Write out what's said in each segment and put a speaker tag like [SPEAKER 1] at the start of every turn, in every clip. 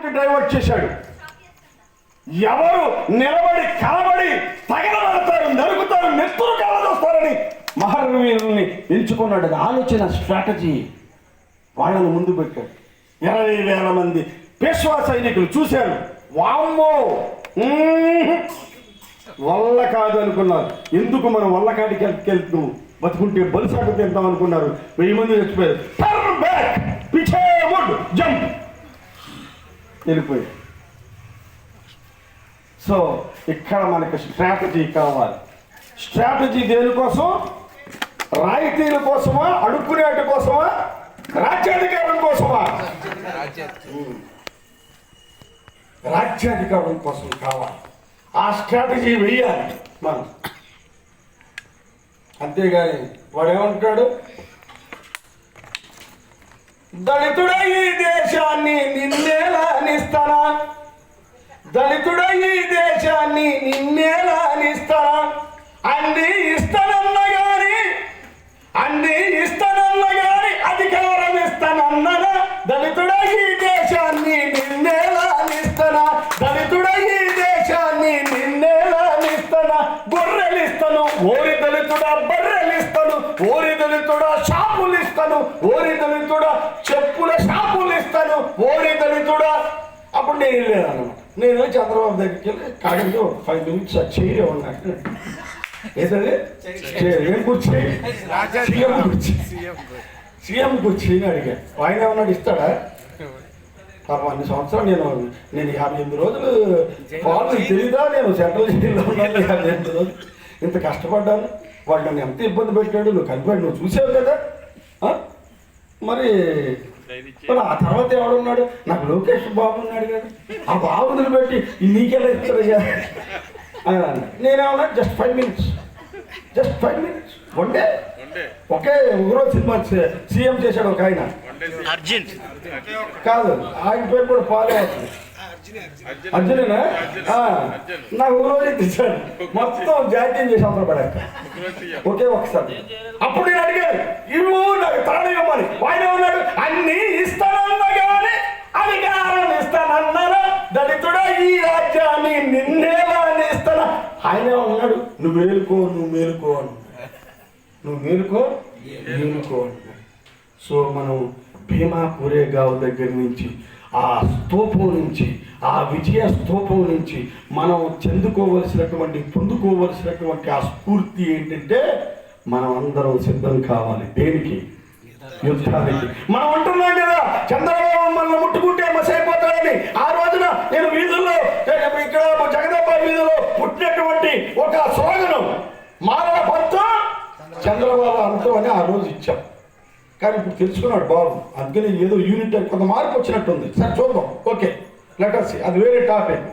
[SPEAKER 1] Divert చేశాడు. ఎవరు నిలబడి కలబడి తగలబడతారు, నరుకుతారు, నెత్తురు కలదొస్తారని మహర్వీరుల్ని ఎంచుకున్నాడు. అది ఆలోచన, స్ట్రాటజీ. వాళ్ళను ముందు పెట్టాడు. 20,000 మంది పేష్వా సైనికులు చూశారు. వామ్మో వల్ల కాదు అనుకున్నారు. ఎందుకు మనం వల్లకాడికి వెళ్తున్నాం, బతుకుంటే బలిసాకు తింటాం అనుకున్నారు. 1000 మంది చచ్చిపోయారు. టర్న్ బ్యాక్, పిచే వుడ్, జంప్, వెళ్ళిపోయారు. సో ఇక్కడ మనకు స్ట్రాటజీ కావాలి. స్ట్రాటజీ దేనికోసం? రాయితీల కోసమా, అడుక్కునేటి కోసమా, రాజ్యాధికారం కోసమా? రాజ్యాధికారం కోసం కావాలి. ఆ స్ట్రాటజీ వెయ్యాలి మనం. అంతేగాని వాడు ఏమంటాడు? దళితుడ ఈ దేశాన్ని నిన్నేలానిస్తానా, దళితుడ ఈ దేశాన్ని నిన్నేలానిస్తానా, అన్ని ఇస్తానన్న గాని, అన్ని ఇస్తానన్న గాని అధికారం ఇస్తానన్ననా, దళితుడ ఈ దేశాన్ని నిన్నేలానిస్తానా, దళితుడ ఈ దేశాన్ని నిన్నేలానిస్తానా, గొర్రెలిస్తాను ఓరి దళితుడా, బర్రెలిస్తాను ఓరి దళితుడా, షాపులు ఇస్తాను ఓరి దళితుడా, చెప్పుల షాపులు ఇస్తాను ఓరి దళితుడా. అప్పుడు నేను వెళ్ళానమాట. నేను చంద్రబాబు దగ్గరికి వెళ్ళి కాడికి 5 minutes చైర్ ఉన్నాను. ఏదది ఏం కూర్చి? సీఎం కూర్చి అడిగా. ఆయన ఏమన్నాడు, ఇస్తాడా? పాపం అన్ని సంవత్సరాలు నేను 58 రోజులు వాళ్ళు తెలీదా, నేను సెంట్రల్ జైల్లో ఉన్నాను 58 రోజులు, ఇంత కష్టపడ్డాను, వాడు నన్ను ఎంత ఇబ్బంది పెట్టాడు, నువ్వు కలిపాడు, నువ్వు చూసావు కదా. మరి ఆ తర్వాత ఎవడున్నాడు? నాకు లోకేష్ బాబు ఉన్నాడు కదా, ఆ బాబుని పెట్టి నీకెలా ఇస్తారయ్యా అని అన్నా. నేనేమన్నా just 5 minutes, just 5 minutes, one day. ఒకే ఒకరోజు సినిమా సీఎం చేశాడు ఒక ఆయన,
[SPEAKER 2] అర్జున్
[SPEAKER 1] కాదు ఆయన పేరు కూడా ఫాలో అవుతుంది, అర్జునేనా? నాకు ఒక రోజు తెచ్చాడు, మొత్తం జాతీయం చేసి అవసరం పడాక ఒకే ఒకసారి. అప్పుడు నేను అడిగాను, ఇవ్వు నాకు తాళం ఇవ్వమని. ఆయన ఉన్నాడు, అన్ని ఇస్తానన్నా కానీ అధికారం ఇస్తానన్నారా, దళితుడా ఈ రాజ్యాన్ని నిన్నేలా ఇస్తానా. ఆయన ఉన్నాడు, నువ్వు మేలుకో, నువ్వు మేలుకో అన్నాడు, నువ్వు మేలుకో, మేలుకో అన్నాడు. సో మనం భీమా కోరేగావ్ దగ్గర నుంచి, ఆ స్తూపం నుంచి, ఆ విజయ స్తూపం నుంచి మనం పొందుకోవలసినటువంటి ఆ స్ఫూర్తి ఏంటంటే, మనం అందరం సిద్ధం కావాలి. దేనికి? యుద్ధానికి. మనం అంటున్నాం కదా, చంద్రబాబు మనల్ని ముట్టుకుంటే మసైపోతాడని. ఆ రోజున నేను వీధుల్లో, ఇక్కడ జగదాబాద్ వీధిలో పుట్టినటువంటి ఒక స్లోగనం, మానవ పంతం చంద్రబాబు అంతం అని ఆ రోజు ఇచ్చాం. కానీ ఇప్పుడు తెలుసుకున్నాడు బాబు, అందుకని ఏదో యూనిట్ కొంత మార్పు వచ్చినట్టుంది. సరే చూద్దాం, ఓకే, లెటర్స్, అది వేరే టాపిక్.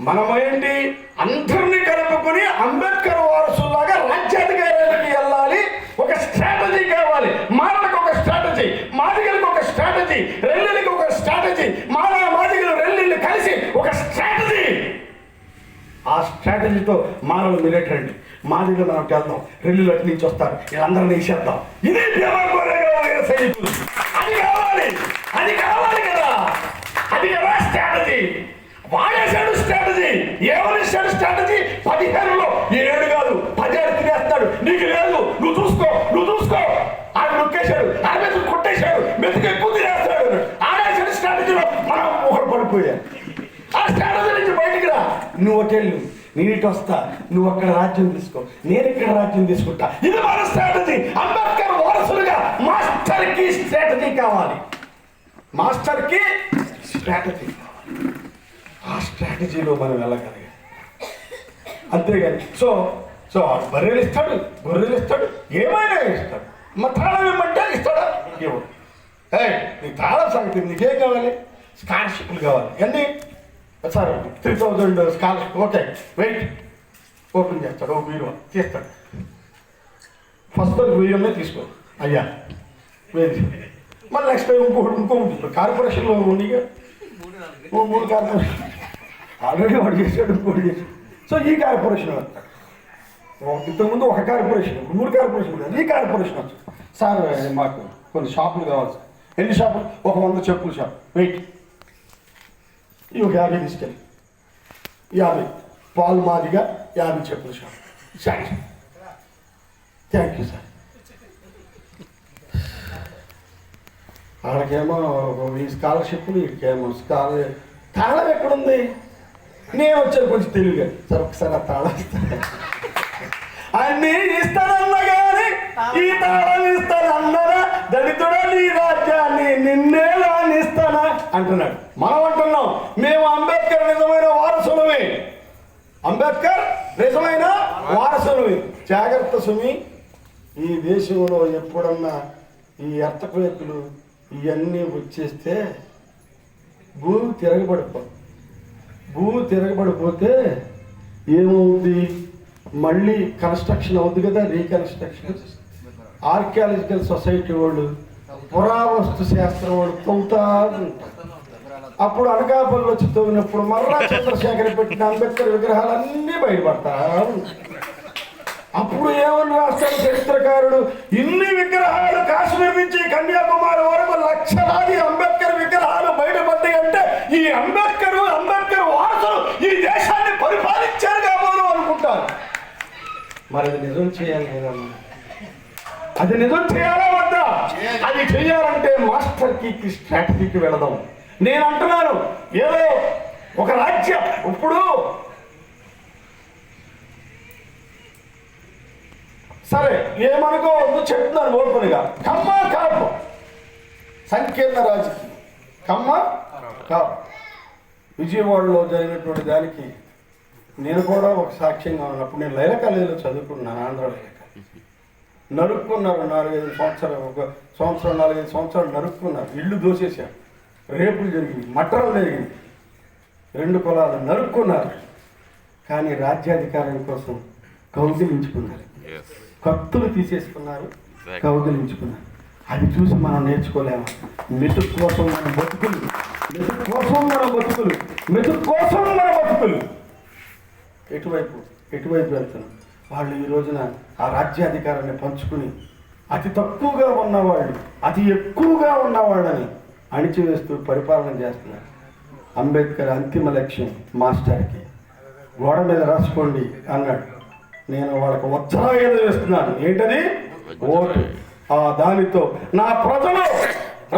[SPEAKER 1] మనమేంటి, అందరినీ కలుపుకొని అంబేద్కర్ వారసులాగా రాజ్యాధికారానికి వెళ్ళాలి. ఒక స్ట్రాటజీ కావాలి. మాటలకు ఒక స్ట్రాటజీ, మాదిగలకు ఒక స్ట్రాటజీ, రెల్లిలకు ఒక స్ట్రాటజీ, మాదిగలు రెల్లిళ్ళు కలిసి ఒక స్ట్రాటజీ. ఆ స్ట్రాటజీతో మానవులు మిలిటరీ మాదిగలు మనం వెళ్దాం, రెల్లులు అటు నుంచి వస్తారు, వీళ్ళందరినీ వేసేద్దాం. ఇది సైనికులు. అది కావాలి, అది కావాలి కదా, అది కదా స్ట్రాటజీ. వాడేశాడు స్ట్రాటజీ. ఏమనిస్తాడు స్ట్రాటజీ? 15లో 7 కాదు 10 తినేస్తాడు. నీకు లేదు, నువ్వు చూసుకో, నువ్వు చూసుకో. ఆయన నొక్కేశాడు, ఆయన మీద కొట్టేశాడు, మెతుకు ఎక్కువ తినేస్తాడు. ఆడేశాడు స్ట్రాటజీలో. మనం ఒకటి పడిపోయాడు. ఆ స్ట్రాటజీ నుంచి బయటికి రా. నువ్వు ఒకళ్ళు, నేను ఇటు వస్తా, నువ్వు అక్కడ రాజ్యం తీసుకో, నేను ఇక్కడ రాజ్యం తీసుకుంటా. ఇది మన స్ట్రాటజీ. అంబేద్కర్ వారసులుగా మాస్టర్కి స్ట్రాటజీ కావాలి. మాస్టర్కి స్ట్రాటజీ కావాలి. ఆ స్ట్రాటజీలో మనం వెళ్ళగలిగాం. అంతేగాని సో బర్రెలు ఇస్తాడు, గొర్రెలు ఇస్తాడు, ఏమైనా ఇస్తాడు. మా తాళం ఇవ్వమంటే ఇస్తాడా? ఇవ్వడు. నీకు తాళం సంగతి, నీకేం కావాలి? స్కాలర్షిప్లు కావాలి. ఎన్ని? Sir 3000 scholarship. Okay, wait. Open చేస్తాడు, ఓ బీరువా తీస్తాడు. ఫస్ట్ 1000 తీసుకో అయ్యా, వెయిట్. మళ్ళీ నెక్స్ట్ టైం ఇంకో కార్పొరేషన్లో ఉండిగా 3 కార్పొరేషన్ ఆల్రెడీ వాడు చేశాడు, ఇంకోటి చేశాడు. సో ఈ కార్పొరేషన్ వస్తాడు. ఇంతకుముందు ఒక కార్పొరేషన్, 3 కార్పొరేషన్, ఈ కార్పొరేషన్ వచ్చాడు. సార్ మాకు కొన్ని షాపులు కావాలి సార్. ఎన్ని షాపులు? ఒక 100 చెప్పుల షాప్. వెయిట్. ఈ ఒక 50 తీసుకెళ్ళి 50 పాలు మాదిగా 50 చెప్పులు shop sanction. Thank you sir. వాళ్ళకేమో ఈ స్కాలర్షిప్లు వీటికేమో తాళం ఎక్కడుంది? నేను వచ్చాను కొంచెం తెలివిగా, సార్ ఒకసారి ఆ తాళం ఇస్తాను. అన్నీ ఇస్తానన్నా కానీ ఈ తాళం ఇస్తానన్నారా దళితుడా నీ రాజ్యాన్ని నిన్నే రానిస్తానా అంటున్నాడు. మనం అంటున్నాం మేము అంబేద్కర్ నిజమైన వారసులమే, అంబేద్కర్ నిజమైన వారసులమే. జాగ్రత్త సుమి, ఈ దేశంలో ఎప్పుడన్నా ఈ ఎర్తక్వేకులు ఇవన్నీ వచ్చేస్తే భూమి తిరగబడిపోతే ఏమవుతుంది? మళ్ళీ కన్స్ట్రక్షన్ అవుతుంది కదా, రీకన్స్ట్రక్షన్. ఆర్కియాలజికల్ సొసైటీ వాళ్ళు, పురావస్తు శాస్త్రం వాళ్ళు తవ్వుతా ఉంటారు. అప్పుడు అనకాపల్లి వచ్చి తవ్వినప్పుడు మర్రా చంద్రశేఖర్ పెట్టిన అంబేద్కర్ విగ్రహాలన్నీ బయటపడతా. అప్పుడు ఏమని రాష్ట్ర చరిత్రకారుడు, ఇన్ని విగ్రహాలు కాశ్మీర్ నుంచి కన్యాకుమారి వరకు లక్షలాది అంబేద్కర్ విగ్రహాలు బయటపడ్డాయి అంటే ఈ అంబేద్కర్ వారసులు ఈ దేశాన్ని పరిపాలించారు కాబోలు అనుకుంటారు. మరి అది నిజం చేయాలి కదా, అది నిజం చేయాలా వద్దా? అది చేయాలంటే మాస్టర్ కీకి స్ట్రాటజీకి వెళదాం. నేను అంటున్నాను, ఏదో ఒక రాజ్యం ఇప్పుడు సరే ఏమనుకోవద్దు చెప్తున్నాను ఓపెన్గా. కమ్మ కాపు సంకీర్ణ రాజకీయం, కమ్మ కాపు విజయవాడలో జరిగినటువంటి దానికి నేను కూడా ఒక సాక్ష్యంగా ఉన్నప్పుడు నేను లైల కాలేజీలో చదువుకున్నాను, ఆంధ్ర లైల కాలేజీ. నరుక్కున్నారు 4-5 సంవత్సరాలు, 4-5 సంవత్సరాలు నరుక్కున్నారు. ఇల్లు దోసేశారు, రేపులు జరిగింది, మట్టలు జరిగింది, 2 కులాలు నరుక్కున్నారు. కానీ రాజ్యాధికారం కోసం కౌగిలించుకున్నారు, కత్తులు తీసేసుకున్నారు, కౌగిలించుకున్నారు. అది చూసి మనం నేర్చుకోలేము. మెతుకు కోసం మన బతుకులు, ఎటువైపు వెళ్తున్నాం? వాళ్ళు ఈ రోజున ఆ రాజ్యాధికారాన్ని పంచుకుని అతి తక్కువగా ఉన్నవాళ్ళు అతి ఎక్కువగా ఉన్నవాళ్ళని అణిచివేస్తూ పరిపాలన చేస్తున్నారు. అంబేద్కర్ అంతిమ లక్ష్యం మాస్టర్కి గోడ మీద రాసుకోండి అన్నాడు. నేను వాళ్ళకు వజ్రాయుధం వేస్తున్నాను. ఏంటది? ఓటు. దానితో నా ప్రజలు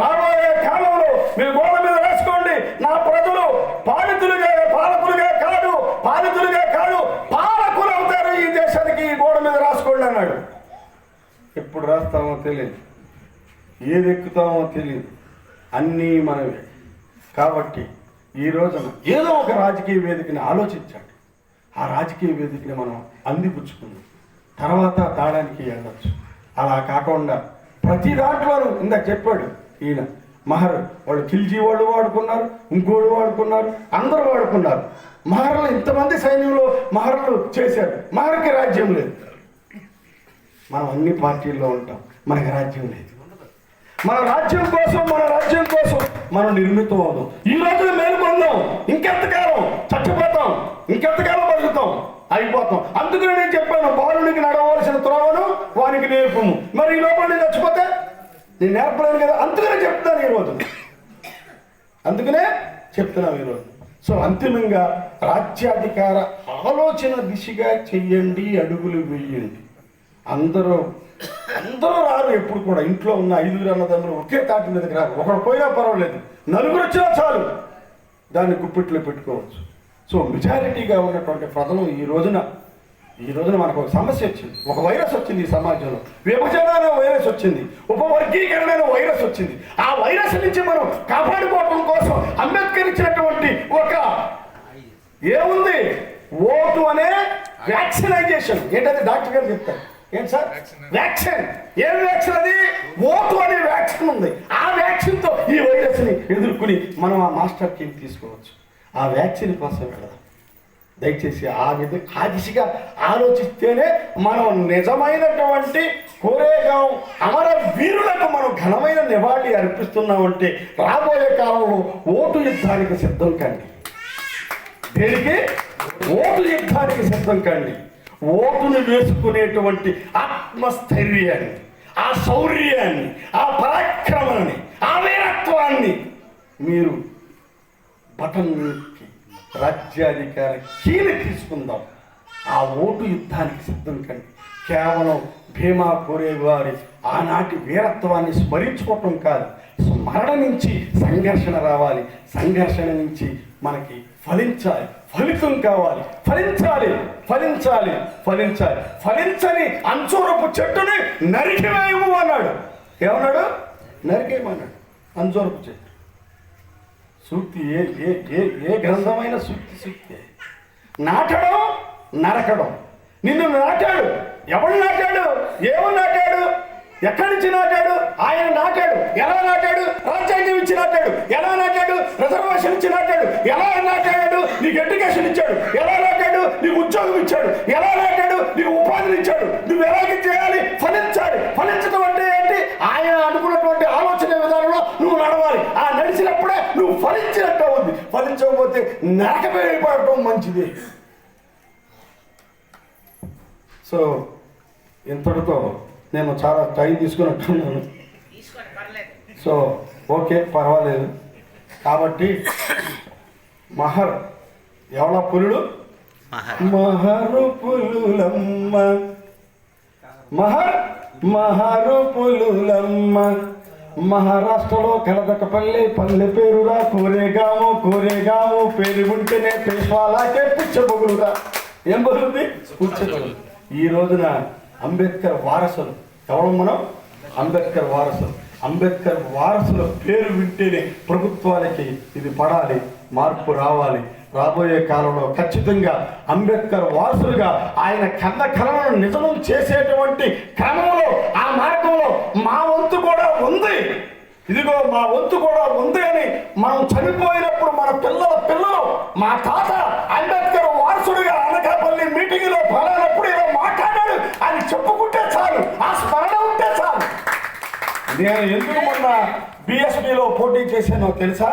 [SPEAKER 1] రాబోయే కాలంలో మీరు గోడ మీద రాసుకోండి, నా ప్రజలు పాలితులుగా కాదు పాలకులు అవుతారు ఈ దేశానికి, ఈ గోడ మీద రాసుకోండి అన్నాడు. ఎప్పుడు రాస్తామో తెలియదు, ఏది ఎక్కుతామో తెలియదు, అన్నీ మనవే. కాబట్టి ఈ రోజున ఏదో ఒక రాజకీయ వేదికని ఆలోచించండి. ఆ రాజకీయ వేదికని మనం అందిపుచ్చుకుందాం, తర్వాత తాడానికి వెళ్ళచ్చు. అలా కాకుండా ప్రతి దాంట్లోనూ ఇందాక చెప్పాడు ఈయన మహర్, వాళ్ళు ఖిల్జీ వాళ్ళు వాడుకున్నారు, ఇంకోళ్ళు వాడుకున్నారు, అందరూ వాడుకున్నారు. మహర్లు ఇంతమంది సైన్యంలో మహర్లు చేశారు, మహర్కి రాజ్యం లేదు. మనం అన్ని పార్టీల్లో ఉంటాం, మనకి రాజ్యం లేదు. మన రాజ్యం కోసం మనం నిర్మితం అవుదాం. ఈ రోజున మేలుకొందాం. ఇంకెంతకాలం చచ్చిపోతాం, ఇంకెంతకాలం బతుకుతాం, అయిపోతాం. అందుకనే నేను చెప్పాను, బాలునికి నడవలసిన త్రోవను వానికి నేర్పము. మరి ఈ లోపల నేను చచ్చిపోతే నేను నేర్పలేను కదా. అందుకనే చెప్తాను ఈరోజు. సో అంతిమంగా రాజ్యాధికార ఆలోచన దిశగా చెయ్యండి, అడుగులు వేయండి. అందరూ రారు. ఎప్పుడు కూడా ఇంట్లో ఉన్న 5 అన్నదమ్ములు ఒకే తాటి మీదకి రారు. ఒకడు పోయినా పర్వాలేదు, 4 వచ్చినా చాలు, దాన్ని గుప్పిట్లో పెట్టుకోవచ్చు. సో మెజారిటీగా ఉన్నటువంటి ప్రజలు ఈ రోజున మనకు ఒక సమస్య వచ్చింది, ఒక వైరస్ వచ్చింది ఈ సమాజంలో. విభజన అనే వైరస్ వచ్చింది, ఉపవర్గీకరణ అనే వైరస్ వచ్చింది. ఆ వైరస్ నుంచి మనం కాపాడుకోవడం కోసం అంబేద్కర్ ఇచ్చినటువంటి ఒక ఏముంది, ఓటు అనే వ్యాక్సినైజేషన్. ఏంటది డాక్టర్ గారు చెప్తారు. ఏంటి సార్ వ్యాక్సిన్? ఏం వ్యాక్సిన్ అది? ఓటు అనే వ్యాక్సిన్ ఉంది. ఆ వ్యాక్సిన్తో ఈ వైరస్ని ఎదుర్కొని మనం ఆ మాస్టర్ కింద తీసుకోవచ్చు. ఆ వ్యాక్సిన్ కోసం వెళదాం. దయచేసి ఆ దిశగా ఆలోచిస్తేనే మనం నిజమైనటువంటి కోరేగాం అమర వీరులకు మనం ఘనమైన నివాళి అర్పిస్తున్నామంటే రాబోయే కాలంలో ఓటు యుద్ధానికి సిద్ధం కండి. దేనికి? ఓటు యుద్ధానికి సిద్ధం కండి. ఓటును వేసుకునేటువంటి ఆత్మస్థైర్యాన్ని, ఆ శౌర్యాన్ని, ఆ పరాక్రమాన్ని, ఆ వీరత్వాన్ని మీరు బటన్ నొక్కి రాజ్యాధికార కీలు తీసుకుందాం. ఆ ఓటు యుద్ధానికి సిద్ధం కండి. కేవలం భీమా కోరే వారి ఆనాటి వీరత్వాన్ని స్మరించుకోవటం కాదు, స్మరణ నుంచి సంఘర్షణ రావాలి, సంఘర్షణ నుంచి మనకి ఫలించాలి, ఫలితం కావాలి, ఫలించాలి ఫలించాలి ఫలించాలి. ఫలించని అంజూరపు చెట్టుని నరికివేయము అన్నాడు. ఏమన్నాడు? నరికేయమన్నాడు అంజూరపు చెట్టు. సూక్తి ఏ ఏ ఏ ఏ గ్రంథమైన సూక్తి. నాటడం నరకడం. నిన్ను నాటాడు. ఎవడు నాటాడు? ఏమని నాటాడు? ఎక్కడి నుంచి నాటాడు? ఆయన నాటాడు. ఎలా నాటాడు? రాజ్యాంగం ఇచ్చి నాటాడు. ఎలా నాటాడు? రిజర్వేషన్ ఇచ్చి నాటాడు. ఎలా నాటాడు? నీకు ఎడ్యుకేషన్ ఇచ్చాడు. ఎలా నాటాడు? నీకు ఉద్యోగం ఇచ్చాడు. ఎలా నాటాడు? నీకు ఉపాధిని ఇచ్చాడు. నువ్వు ఎలాగ చేయాలి? ఫలించాలి. ఫలించడం అంటే ఏంటి? ఆయన అనుకున్నటువంటి ఆలోచన విధానంలో నువ్వు నడవాలి. ఆ నడిచినప్పుడే నువ్వు ఫలించినట్టు ఉంది. ఫలించకపోతే నరకమైపోవడం మంచిది. సో ఇంతటితో నేను చాలా టైం తీసుకున్నట్టున్నాను. సో ఓకే, పర్వాలేదు. కాబట్టి మహర్ ఎవడ పులుడు? మహరు పులులమ్మ, మహరు పులులమ్మ. మహారాష్ట్రలో కలదకపల్లి పల్లె పేరురా, కోరేగాము పేరు ఉంటేనే పేష్వాలాకే పుచ్చబొగులురా. ఏం బదులుంది? పుచ్చబొగులు. ఈ రోజున అంబేద్కర్ వారసులు ఎవరు? మనం అంబేద్కర్ వారసులు. అంబేద్కర్ వారసుల పేరు వింటేనే ప్రభుత్వాలకి ఇది పడాలి, మార్పు రావాలి. రాబోయే కాలంలో ఖచ్చితంగా అంబేద్కర్ వారసులుగా ఆయన కళలను నిజం చేసేటువంటి క్రమంలో, ఆ మార్గంలో మా వంతు కూడా ఉంది. ఇదిగో మా వంతు కూడా ఉంది అని మనం చనిపోయినప్పుడు మన పిల్లలు మా తాత అంబేద్కర్ వారసుడిగా అనకాపల్లి మీటింగ్లో పాలనప్పుడు ఇలా మాట్లాడాడు అని చెప్పుకుంటే చాలు, ఆ స్మరణ ఉంటే చాలు. నేను ఎందుకు మొన్న బిఎస్పిలో పోటీ చేశానో తెలుసా?